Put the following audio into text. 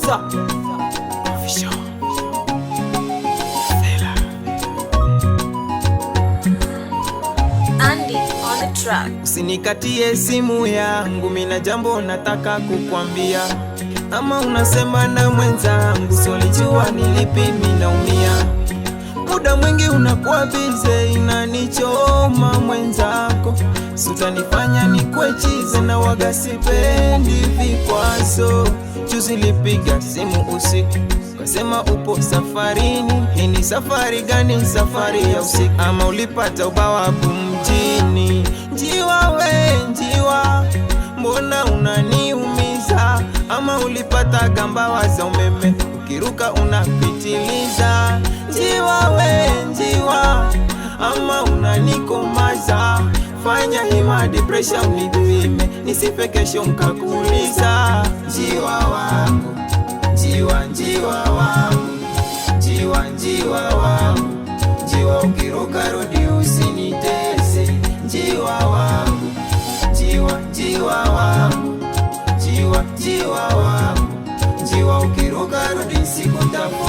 Mota Official Fela Andy on the track. Usinikatie simu yangu, mina jambo nataka kukwambia. Ama unasema na mwenzangu, solijua nilipi minaumia. Muda mwingi unakuwa bize, inanichoma mwenzako. Sutanifanya nikwechize na waga sipendi vikwazo. Juzi lipiga simu usiku, kasema upo safarini. Hii ni safari gani? Safari ya usiku ama ulipata ubawabu mjini? Njiwa we njiwa, mbona unaniumiza? Ama ulipata gambawa za umeme, ukiruka unapitiliza? Njiwa we njiwa, ama unanikomaza? Fanya hima depression nipime, nisife kesho mkakuuliza. Njiwa wangu, njiwa njiwa wangu, njiwa njiwa wangu, njiwa ukiruka rudi usinitese. Njiwa wangu, njiwa njiwa wangu, njiwa njiwa wangu, njiwa ukiruka rudi sikutafuta.